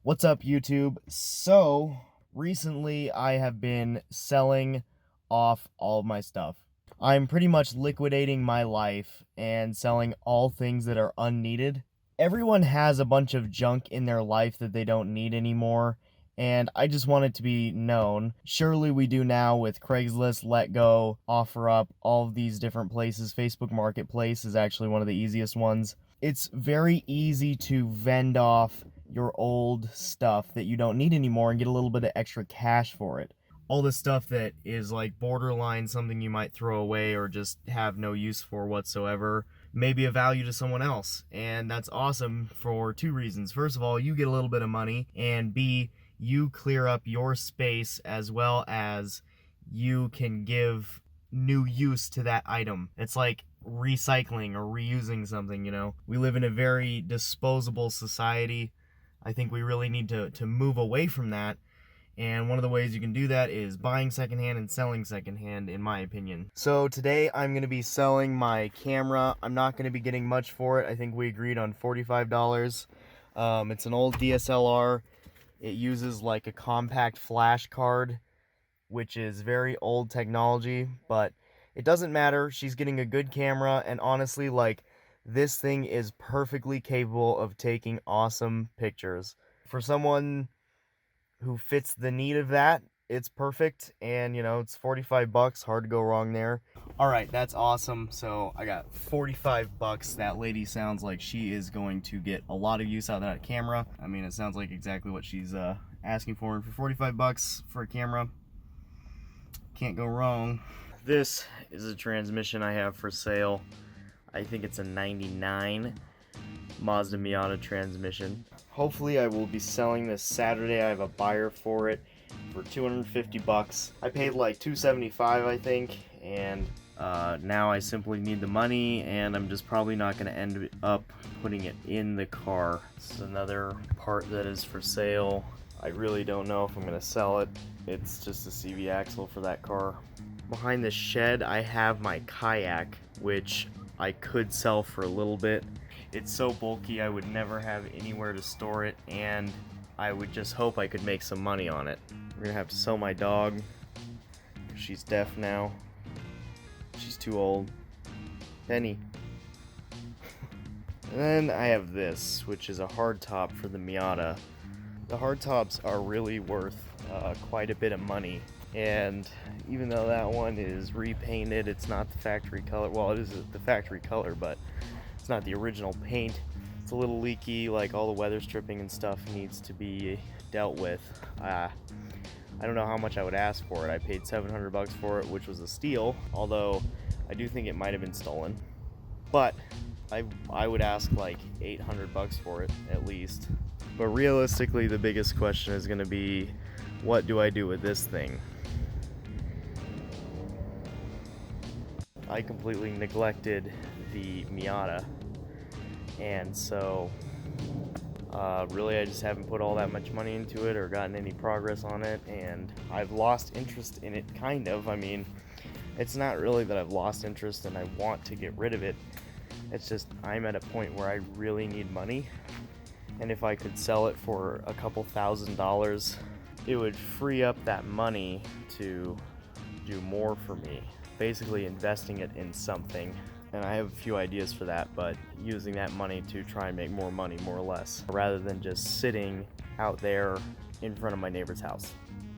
What's up, YouTube? So, recently I have been selling off all of my stuff. I'm pretty much liquidating my life and selling all things that are unneeded. Everyone has a bunch of junk in their life that they don't need anymore, and I just want it to be known. Surely we do now with Craigslist, LetGo, OfferUp, all of these different places. Facebook Marketplace is actually one of the easiest ones. It's very easy to vend off your old stuff that you don't need anymore and get a little bit of extra cash for it. All the stuff that is like borderline something you might throw away or just have no use for whatsoever may be of value to someone else. And that's awesome for two reasons. First of all, you get a little bit of money, and B, you clear up your space as well as you can give new use to that item. It's like recycling or reusing something, you know? We live in a very disposable society. I think we really need to move away from that. And one of the ways you can do that is buying secondhand and selling secondhand, in my opinion. So today I'm going to be selling my camera. I'm not going to be getting much for it. I think we agreed on $45. It's an old DSLR. It uses like a compact flash card, which is very old technology, but it doesn't matter. She's getting a good camera, and honestly, like, this thing is perfectly capable of taking awesome pictures. For someone who fits the need of that, it's perfect, and you know, it's 45 bucks, hard to go wrong there. All right, that's awesome. So I got 45 bucks. That lady sounds like she is going to get a lot of use out of that camera. I mean, it sounds like exactly what she's asking for. And for 45 bucks for a camera, can't go wrong. This is a transmission I have for sale. I think it's a 99 Mazda Miata transmission. Hopefully I will be selling this Saturday. I have a buyer for it for 250 bucks. I paid like 275, I think, and now I simply need the money, and I'm just probably not going to end up putting it in the car. This is another part that is for sale. I really don't know if I'm going to sell it. It's just a CV axle for that car. Behind the shed I have my kayak, which I could sell for a little bit. It's so bulky I would never have anywhere to store it, and I would just hope I could make some money on it. We're gonna have to sell my dog. She's deaf now. She's too old. Penny. And then I have this, which is a hardtop for the Miata. The hardtops are really worth quite a bit of money, and even though that one is repainted, it's not the factory color. Well, it is the factory color, but it's not the original paint. It's a little leaky, like all the weather stripping and stuff needs to be dealt with. I don't know how much I would ask for it. I paid 700 bucks for it, which was a steal, although I do think it might have been stolen. But I would ask like 800 bucks for it at least. But realistically, the biggest question is going to be, what do I do with this thing? I completely neglected the Miata, and so really I just haven't put all that much money into it or gotten any progress on it, and I've lost interest in it, kind of. I mean, it's not really that I've lost interest and I want to get rid of it. It's just I'm at a point where I really need money, and if I could sell it for a couple $1,000s, it would free up that money to do more for me. Basically investing it in something, and I have a few ideas for that, but using that money to try and make more money, more or less, rather than just sitting out there in front of my neighbor's house.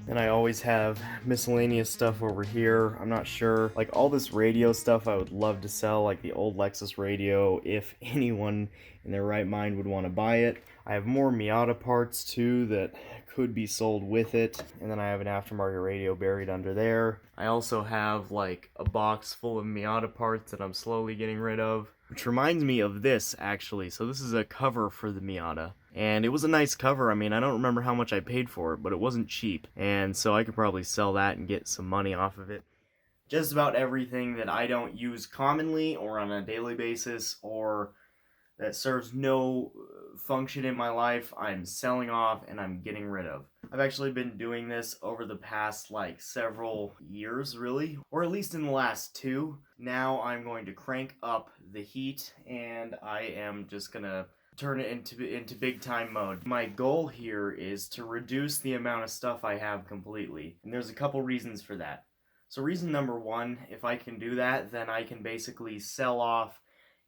And I always have miscellaneous stuff over here. I'm not sure, like all this radio stuff I would love to sell, like the old Lexus radio, if anyone in their right mind would want to buy it. I have more Miata parts too that could be sold with it, and then I have an aftermarket radio buried under there. I also have like a box full of Miata parts that I'm slowly getting rid of, which reminds me of this actually. So this is a cover for the Miata, and it was a nice cover. I mean, I don't remember how much I paid for it, but it wasn't cheap, and so I could probably sell that and get some money off of it. Just about everything that I don't use commonly or on a daily basis, or that serves no function in my life, I'm selling off and I'm getting rid of. I've actually been doing this over the past like several years, really, or at least in the last 2. Now I'm going to crank up the heat, and I am just gonna turn it into big time mode. My goal here is to reduce the amount of stuff I have completely, and there's a couple reasons for that. So reason number one, if I can do that, then I can basically sell off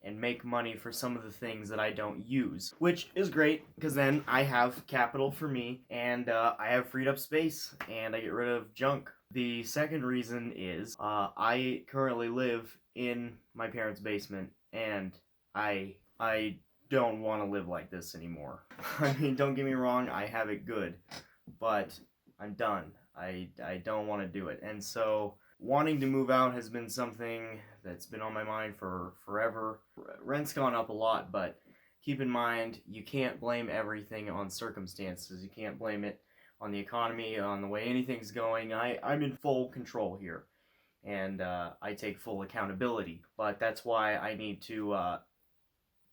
and make money for some of the things that I don't use, which is great because then I have capital for me, and I have freed up space, and I get rid of junk. The second reason is I currently live in my parents' basement, and I don't want to live like this anymore. I mean, don't get me wrong, I have it good, but I'm done. I don't want to do it. And so wanting to move out has been something that's been on my mind for forever. Rent's gone up a lot, but keep in mind, you can't blame everything on circumstances. You can't blame it on the economy, on the way anything's going. I'm in full control here, and I take full accountability. But that's why I need to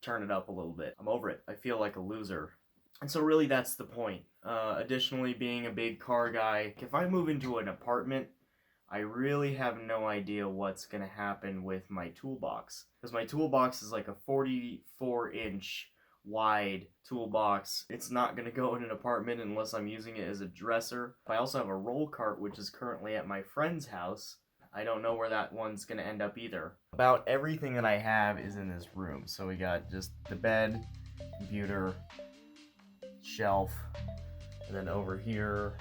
turn it up a little bit. I'm over it. I feel like a loser. And so really that's the point. Additionally, being a big car guy, if I move into an apartment, I really have no idea what's going to happen with my toolbox. Because my toolbox is like a 44-inch wide toolbox. It's not going to go in an apartment unless I'm using it as a dresser. I also have a roll cart, which is currently at my friend's house. I don't know where that one's going to end up either. About everything that I have is in this room. So we got just the bed, computer, shelf, and then over here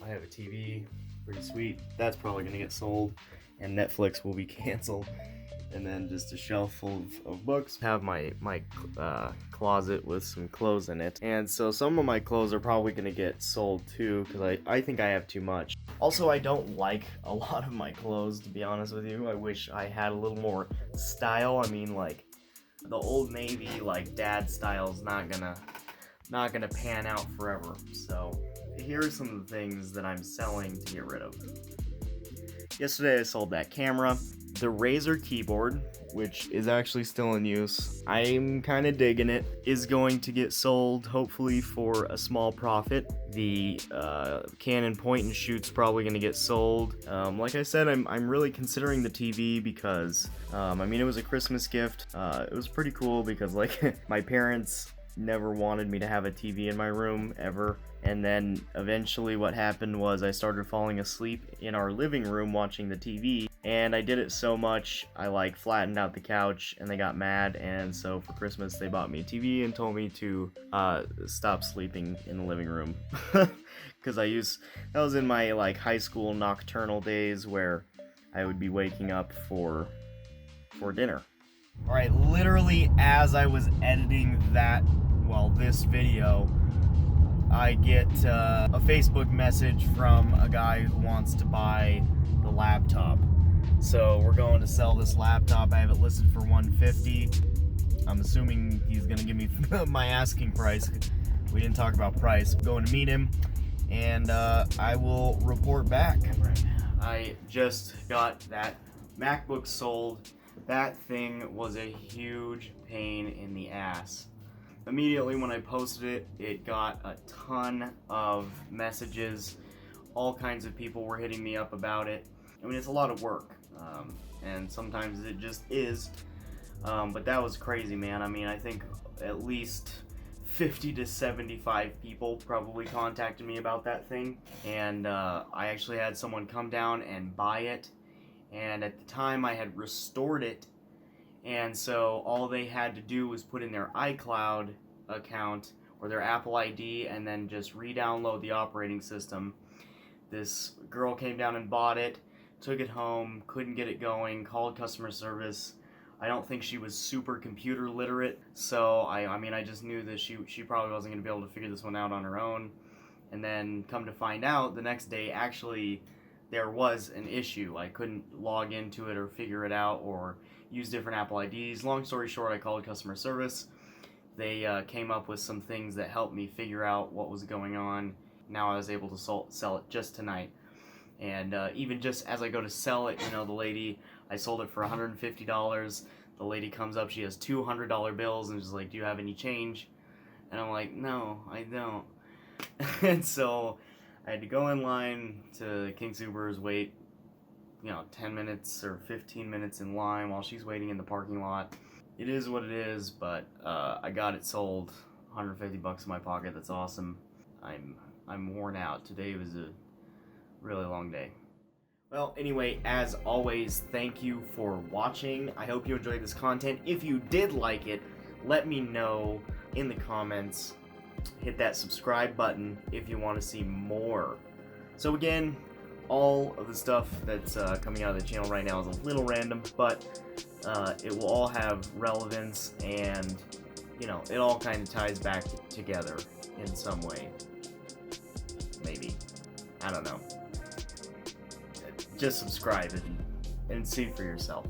I have a TV, pretty sweet. That's probably gonna get sold, and Netflix will be canceled. And then just a shelf full of books. Have my closet with some clothes in it, and so some of my clothes are probably gonna get sold too, because I think I have too much. Also, I don't like a lot of my clothes, to be honest with you. I wish I had a little more style. I mean, like the Old Navy, like dad style's not gonna pan out forever. So here are some of the things that I'm selling to get rid of. Yesterday I sold that camera, the Razer keyboard, which is actually still in use. I'm kind of digging it. Is going to get sold, hopefully for a small profit. The Canon point and shoot's probably going to get sold. Like I said, I'm really considering the TV because, I mean, it was a Christmas gift. It was pretty cool because, like, my parents never wanted me to have a TV in my room ever, and then eventually what happened was I started falling asleep in our living room watching the TV, and I did it so much I like flattened out the couch, and they got mad, and so for Christmas they bought me a TV and told me to stop sleeping in the living room because that was in my like high school nocturnal days where I would be waking up for dinner. Alright, literally as I was editing this video, I get a Facebook message from a guy who wants to buy the laptop. So we're going to sell this laptop. I have it listed for $150. I'm assuming he's gonna give me my asking price. We didn't talk about price. I'm going to meet him, and I will report back. I just got that MacBook sold. That thing was a huge pain in the ass. Immediately when I posted it, it got a ton of messages. All kinds of people were hitting me up about it. I mean, it's a lot of work, and sometimes it just is. But that was crazy, man. I mean, I think at least 50 to 75 people probably contacted me about that thing. And I actually had someone come down and buy it. And at the time I had restored it, and so all they had to do was put in their iCloud account or their Apple ID and then just re-download the operating system. This girl came down and bought it, took it home, couldn't get it going, called customer service. I don't think she was super computer literate, so I mean, I just knew that she probably wasn't going to be able to figure this one out on her own. And then come to find out, the next day, actually, there was an issue. I couldn't log into it or figure it out or use different Apple IDs. Long story short, I called customer service. They came up with some things that helped me figure out what was going on. Now I was able to sell it just tonight. And even just as I go to sell it, the lady, I sold it for $150. The lady comes up, she has $200 bills, and she's like, "Do you have any change?" And I'm like, "No, I don't." And so I had to go in line to King Soopers, wait 10 minutes or 15 minutes in line while she's waiting in the parking lot. it is what it is, but I got it sold. 150 bucks in my pocket. That's awesome. I'm worn out. Today was a really long day. Well, anyway, as always, thank you for watching. I hope you enjoyed this content. If you did like it, let me know in the comments. Hit that subscribe button if you want to see more. So again, all of the stuff that's coming out of the channel right now is a little random, but it will all have relevance, and you know, it all kind of ties back together in some way. Maybe. I don't know. Just subscribe and see for yourself.